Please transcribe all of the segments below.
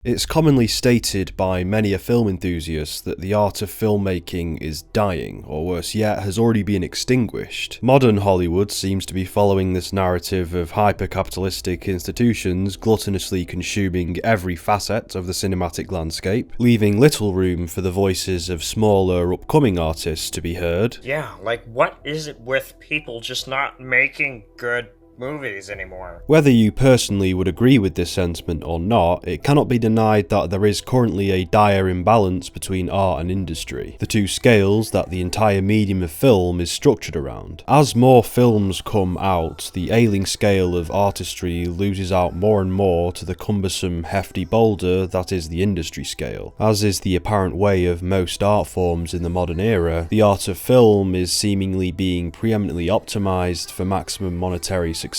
It's commonly stated by many a film enthusiast that the art of filmmaking is dying, or worse yet, has already been extinguished. Modern Hollywood seems to be following this narrative of hyper-capitalistic institutions gluttonously consuming every facet of the cinematic landscape, leaving little room for the voices of smaller, upcoming artists to be heard. Yeah, like what is it with people just not making good movies anymore? Whether you personally would agree with this sentiment or not, it cannot be denied that there is currently a dire imbalance between art and industry, the two scales that the entire medium of film is structured around. As more films come out, the ailing scale of artistry loses out more and more to the cumbersome, hefty boulder that is the industry scale. As is the apparent way of most art forms in the modern era, the art of film is seemingly being preeminently optimized for maximum monetary success.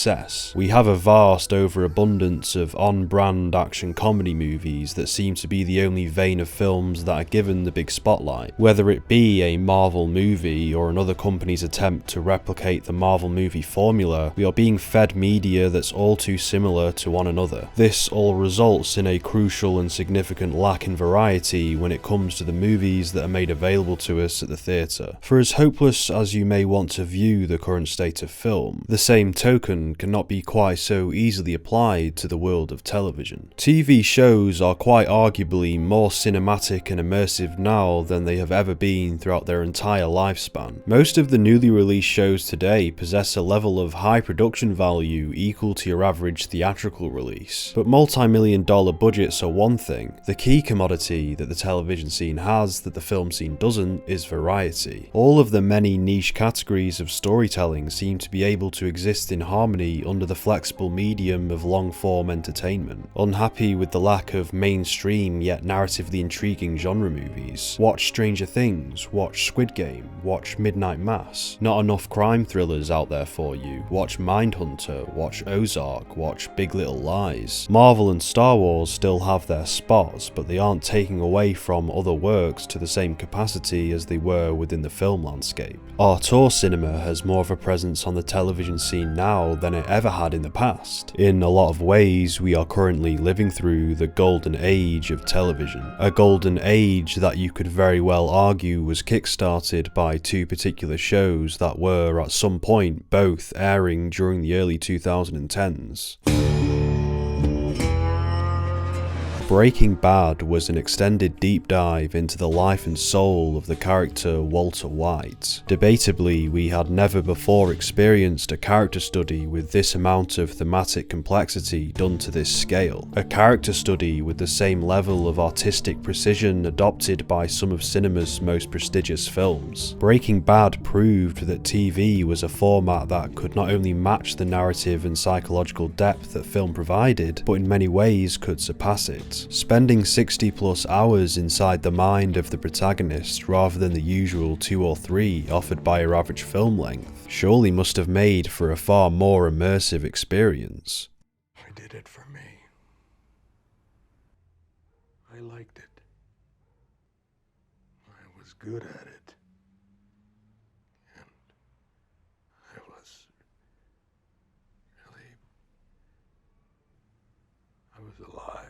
We have a vast overabundance of on-brand action comedy movies that seem to be the only vein of films that are given the big spotlight. Whether it be a Marvel movie or another company's attempt to replicate the Marvel movie formula, we are being fed media that's all too similar to one another. This all results in a crucial and significant lack in variety when it comes to the movies that are made available to us at the theatre. For as hopeless as you may want to view the current state of film, the same token cannot be quite so easily applied to the world of television. TV shows are quite arguably more cinematic and immersive now than they have ever been throughout their entire lifespan. Most of the newly released shows today possess a level of high production value equal to your average theatrical release. But multi-million dollar budgets are one thing. The key commodity that the television scene has that the film scene doesn't is variety. All of the many niche categories of storytelling seem to be able to exist in harmony under the flexible medium of long-form entertainment. Unhappy with the lack of mainstream yet narratively intriguing genre movies? Watch Stranger Things, watch Squid Game, watch Midnight Mass. Not enough crime thrillers out there for you? Watch Mindhunter, watch Ozark, watch Big Little Lies. Marvel and Star Wars still have their spots, but they aren't taking away from other works to the same capacity as they were within the film landscape. Auteur cinema has more of a presence on the television scene now than it ever had in the past. In a lot of ways, we are currently living through the golden age of television. A golden age that you could very well argue was kickstarted by two particular shows that were at some point both airing during the early 2010s. Breaking Bad was an extended deep dive into the life and soul of the character Walter White. Debatably, we had never before experienced a character study with this amount of thematic complexity done to this scale. A character study with the same level of artistic precision adopted by some of cinema's most prestigious films. Breaking Bad proved that TV was a format that could not only match the narrative and psychological depth that film provided, but in many ways could surpass it. Spending 60 plus hours inside the mind of the protagonist rather than the usual 2 or 3 offered by your average film length surely must have made for a far more immersive experience. I did it for me. I liked it. I was good at it. And I was alive.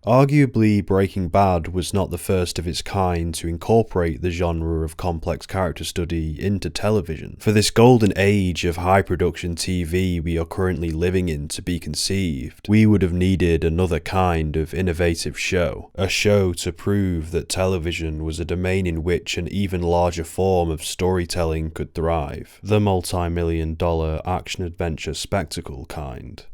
Arguably, Breaking Bad was not the first of its kind to incorporate the genre of complex character study into television. For this golden age of high-production TV we are currently living in to be conceived, we would have needed another kind of innovative show. A show to prove that television was a domain in which an even larger form of storytelling could thrive. The multi-million-dollar action-adventure spectacle kind.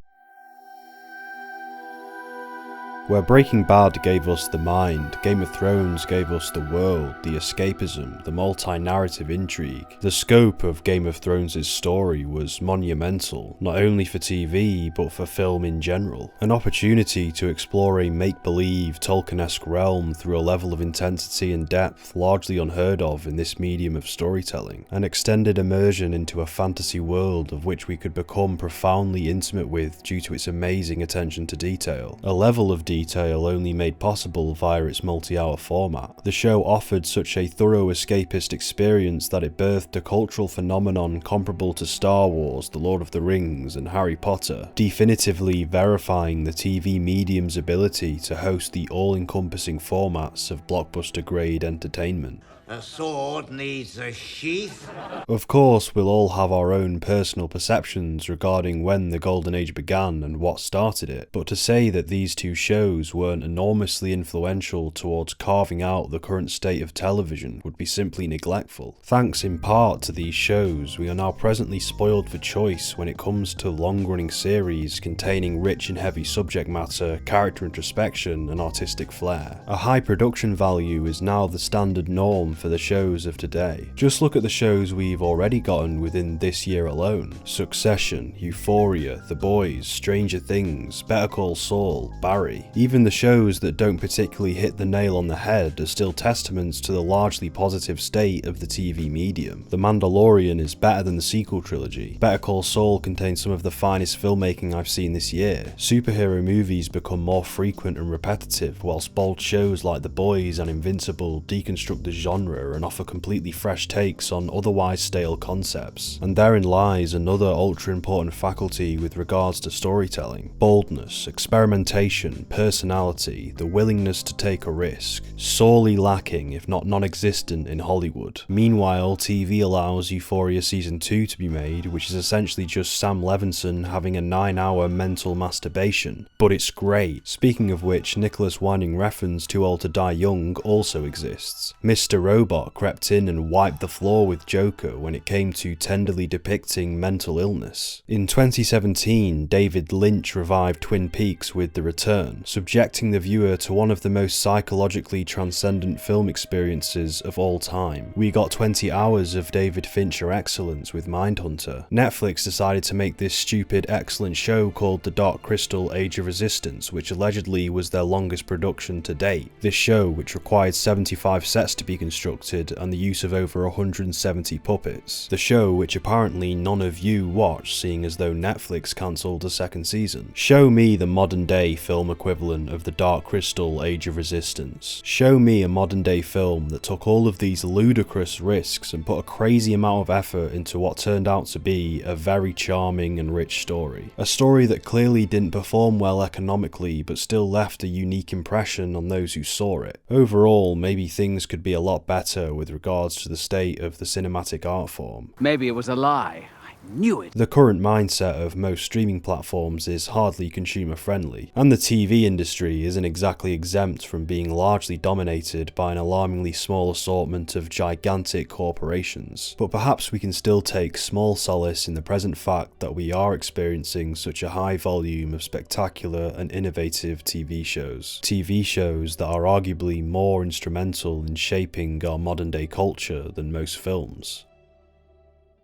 Where Breaking Bad gave us the mind, Game of Thrones gave us the world, the escapism, the multi-narrative intrigue. The scope of Game of Thrones' story was monumental, not only for TV, but for film in general. An opportunity to explore a make-believe, Tolkien-esque realm through a level of intensity and depth largely unheard of in this medium of storytelling. An extended immersion into a fantasy world of which we could become profoundly intimate with due to its amazing attention to detail. A level of detail only made possible via its multi-hour format. The show offered such a thorough escapist experience that it birthed a cultural phenomenon comparable to Star Wars, The Lord of the Rings, and Harry Potter, definitively verifying the TV medium's ability to host the all-encompassing formats of blockbuster-grade entertainment. A sword needs a sheath. Of course, we'll all have our own personal perceptions regarding when the Golden Age began and what started it, but to say that these two shows weren't enormously influential towards carving out the current state of television would be simply neglectful. Thanks in part to these shows, we are now presently spoiled for choice when it comes to long-running series containing rich and heavy subject matter, character introspection, and artistic flair. A high production value is now the standard norm for the shows of today. Just look at the shows we've already gotten within this year alone: Succession, Euphoria, The Boys, Stranger Things, Better Call Saul, Barry. Even the shows that don't particularly hit the nail on the head are still testaments to the largely positive state of the TV medium. The Mandalorian is better than the sequel trilogy. Better Call Saul contains some of the finest filmmaking I've seen this year. Superhero movies become more frequent and repetitive, whilst bold shows like The Boys and Invincible deconstruct the genre and offer completely fresh takes on otherwise stale concepts. And therein lies another ultra important faculty with regards to storytelling: boldness, experimentation, personality, the willingness to take a risk. Sorely lacking, if not non-existent, in Hollywood. Meanwhile, TV allows Euphoria Season 2 to be made, which is essentially just Sam Levinson having a 9-hour mental masturbation. But it's great. Speaking of which, Nicholas Winding Refn's Too Old to Die Young also exists. Mr. Robot crept in and wiped the floor with Joker when it came to tenderly depicting mental illness. In 2017, David Lynch revived Twin Peaks with The Return, subjecting the viewer to one of the most psychologically transcendent film experiences of all time. We got 20 hours of David Fincher excellence with Mindhunter. Netflix decided to make this stupid, excellent show called The Dark Crystal: Age of Resistance, which allegedly was their longest production to date. This show, which required 75 sets to be constructed and the use of over 170 puppets. The show, which apparently none of you watched, seeing as though Netflix cancelled the second season. Show me the modern day film equivalent of The Dark Crystal: Age of Resistance. Show me a modern day film that took all of these ludicrous risks and put a crazy amount of effort into what turned out to be a very charming and rich story. A story that clearly didn't perform well economically but still left a unique impression on those who saw it. Overall, maybe things could be a lot better with regards to the state of the cinematic art form. Maybe it was a lie. I knew it. The current mindset of most streaming platforms is hardly consumer friendly, and the TV industry isn't exactly exempt from being largely dominated by an alarmingly small assortment of gigantic corporations. But perhaps we can still take small solace in the present fact that we are experiencing such a high volume of spectacular and innovative TV shows. TV shows that are arguably more instrumental in shaping our modern day culture than most films.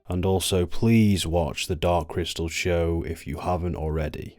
And also, please watch The Dark Crystal show if you haven't already.